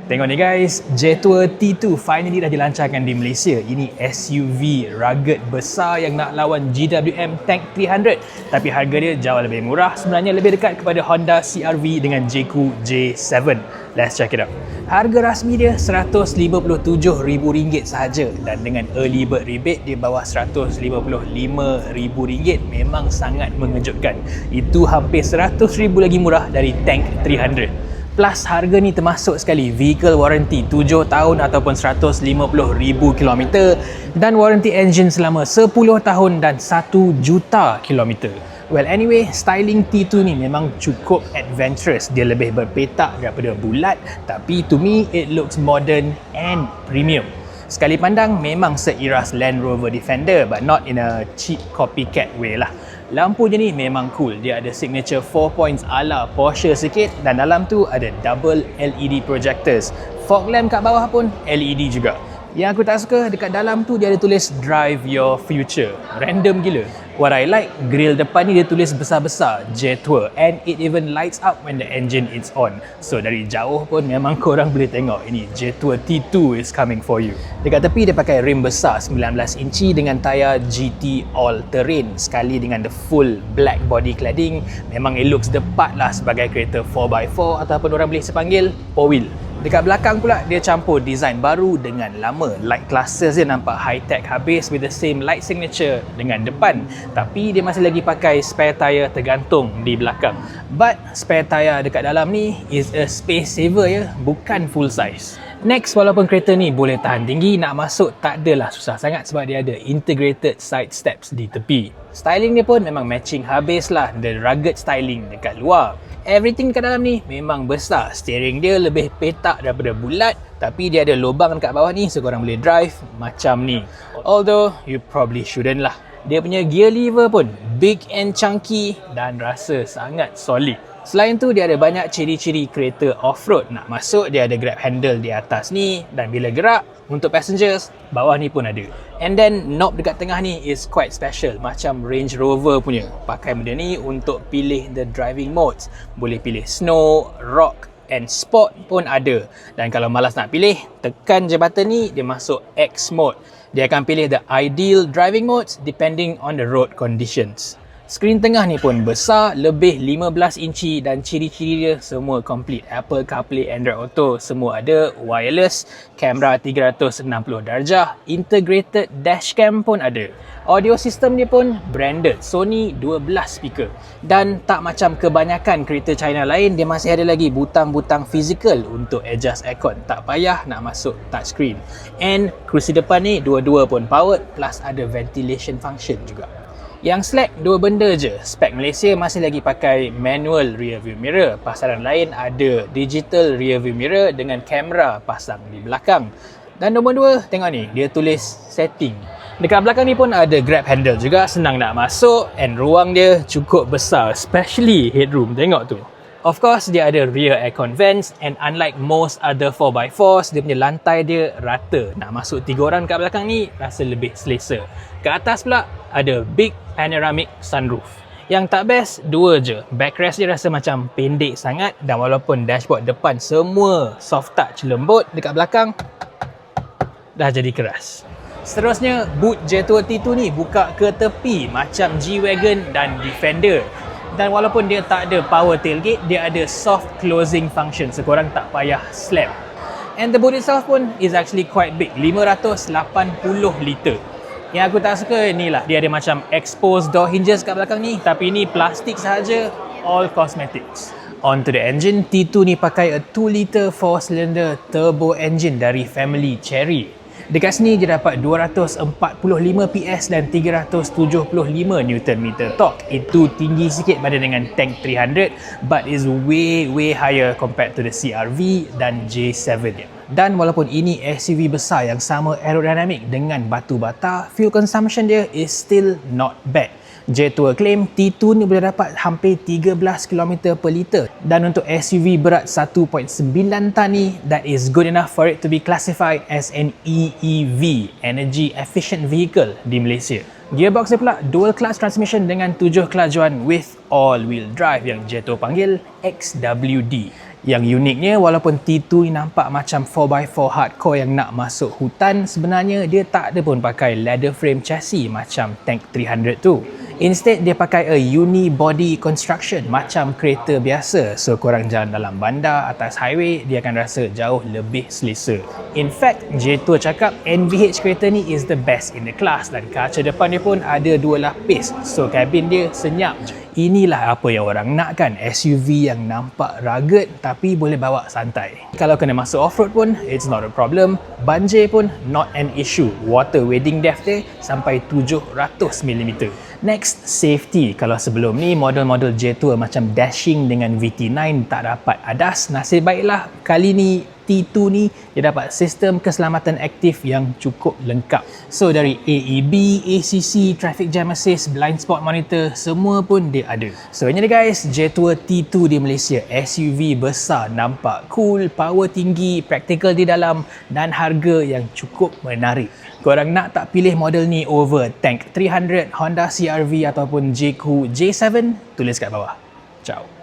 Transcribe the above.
Tengok ni guys, Jetour T2 finally dah dilancarkan di Malaysia. Ini SUV rugged besar yang nak lawan GWM Tank 300. Tapi harga dia jauh lebih murah, sebenarnya lebih dekat kepada Honda CR-V dengan JQ J7. Let's check it out. Harga rasmi dia RM157,000 sahaja dan dengan early bird rebate di bawah RM155,000 memang sangat mengejutkan. Itu hampir RM100,000 lagi murah dari Tank 300. Plus harga ni termasuk sekali vehicle warranty 7 tahun ataupun 150,000 km dan warranty engine selama 10 tahun dan 1 juta km. Well anyway, styling T2 ni memang cukup adventurous. Dia lebih berpetak daripada bulat, tapi to me it looks modern and premium. Sekali pandang memang seiras Land Rover Defender but not in a cheap copycat way lah. Lampu je ni memang cool. Dia ada signature 4 points ala Porsche sikit dan dalam tu ada double LED projectors. Fog lamp kat bawah pun LED juga. Yang aku tak suka dekat dalam tu dia ada tulis Drive Your Future. Random gila. What I like, grill depan ni dia tulis besar-besar Jetour and it even lights up when the engine is on. So dari jauh pun memang korang boleh tengok ini Jetour T2 is coming for you. Dekat tepi dia pakai rim besar 19 inci dengan tayar GT All Terrain sekali dengan the full black body cladding. Memang it looks the part lah sebagai kereta 4x4 ataupun orang boleh sepanggil 4-wheel. Dekat belakang pula dia campur design baru dengan lama. Light clusters dia nampak high tech habis with the same light signature dengan depan. Tapi dia masih lagi pakai spare tyre tergantung di belakang. But spare tyre dekat dalam ni is a space saver ya, bukan full size. Next, walaupun kereta ni boleh tahan tinggi, nak masuk tak adalah susah sangat sebab dia ada integrated side steps di tepi. Styling dia pun memang matching habis lah, the rugged styling dekat luar. Everything dekat dalam ni memang besar. Steering dia lebih petak daripada bulat, tapi dia ada lubang dekat bawah ni so korang boleh drive macam ni. Although, you probably shouldn't lah. Dia punya gear lever pun big and chunky dan rasa sangat solid. Selain tu dia ada banyak ciri-ciri kereta off-road. Nak masuk dia ada grab handle di atas ni dan bila gerak untuk passengers bawah ni pun ada. And then knob dekat tengah ni is quite special macam Range Rover punya. Pakai benda ni untuk pilih the driving modes. Boleh pilih snow, rock and sport pun ada. Dan kalau malas nak pilih, tekan je button ni dia masuk X mode. Dia akan pilih the ideal driving modes depending on the road conditions. Skrin tengah ni pun besar, lebih 15 inci dan ciri-ciri dia semua complete. Apple CarPlay, Android Auto semua ada, wireless, kamera 360 darjah, integrated dashcam pun ada. Audio system dia pun branded, Sony 12 speaker. Dan tak macam kebanyakan kereta China lain, dia masih ada lagi butang-butang fizikal untuk adjust aircon. Tak payah nak masuk touchscreen. And kerusi depan ni dua-dua pun powered plus ada ventilation function juga. Yang slack dua benda je. Spek Malaysia masih lagi pakai manual rear view mirror. Pasaran lain ada digital rear view mirror dengan kamera pasang di belakang. Dan nombor 2, tengok ni, dia tulis setting. Dekat belakang ni pun ada grab handle juga, senang nak masuk and ruang dia cukup besar, especially headroom. Tengok tu. Of course, dia ada rear aircon vents and unlike most other 4x4s, dia punya lantai dia rata. Nak masuk 3 orang kat belakang ni rasa lebih selesa. Kat atas pula ada big panoramic sunroof. Yang tak best, 2 je. Backrest dia rasa macam pendek sangat dan walaupun dashboard depan semua soft touch lembut, dekat belakang dah jadi keras. Seterusnya, boot Jetour T2 ni buka ke tepi macam G-Wagon dan Defender. Dan walaupun dia tak ada power tailgate, dia ada soft closing function so korang tak payah slam. And the boot itself pun is actually quite big, 580 liter. Yang aku tak suka ni lah, dia ada macam exposed door hinges kat belakang ni, tapi ni plastik sahaja, all cosmetics. On to the engine, T2 ni pakai a 2 liter 4-cylinder turbo engine dari family Chery. Dekat sini dia dapat 245 PS dan 375 Nm torque. Itu tinggi sikit berbanding dengan Tank 300 but is way higher compared to the CR-V dan J7 dia. Dan walaupun ini SUV besar yang sama aerodinamik dengan batu bata, fuel consumption dia is still not bad. Jetour claim T2 ni boleh dapat hampir 13 km per liter dan untuk SUV berat 1.9 tan ni, that is good enough for it to be classified as an EEV, Energy Efficient Vehicle di Malaysia. Gearbox dia pula dual clutch transmission dengan 7 kelajuan with all-wheel drive yang Jetour panggil XWD. Yang uniknya, walaupun T2 ni nampak macam 4x4 hardcore yang nak masuk hutan, sebenarnya dia tak ada pun pakai leather frame chassis macam Tank 300 tu. Instead, dia pakai a uni-body construction macam kereta biasa. So, korang jalan dalam bandar, atas highway, dia akan rasa jauh lebih selesa. In fact, J2 cakap NVH kereta ni is the best in the class dan kaca depan dia pun ada 2 lapis. So, kabin dia senyap je. Inilah apa yang orang nak kan, SUV yang nampak rugged tapi boleh bawa santai. Kalau kena masuk off-road pun, it's not a problem. Banjir pun not an issue. Water wading depth dia sampai 700mm. Next, safety. Kalau sebelum ni model-model J2 macam dashing dengan VT9 tak dapat ADAS, nasib baiklah kali ni T2 ni dia dapat sistem keselamatan aktif yang cukup lengkap. So dari AEB, ACC, traffic jam assist, blind spot monitor, semua pun dia ada. So ini dia guys, J2 T2 di Malaysia. SUV besar, nampak cool, power tinggi, praktikal di dalam dan harga yang cukup menarik. Korang nak tak pilih model ni over Tank 300, Honda CR-V ataupun J-Coupe J7? Tulis kat bawah. Ciao.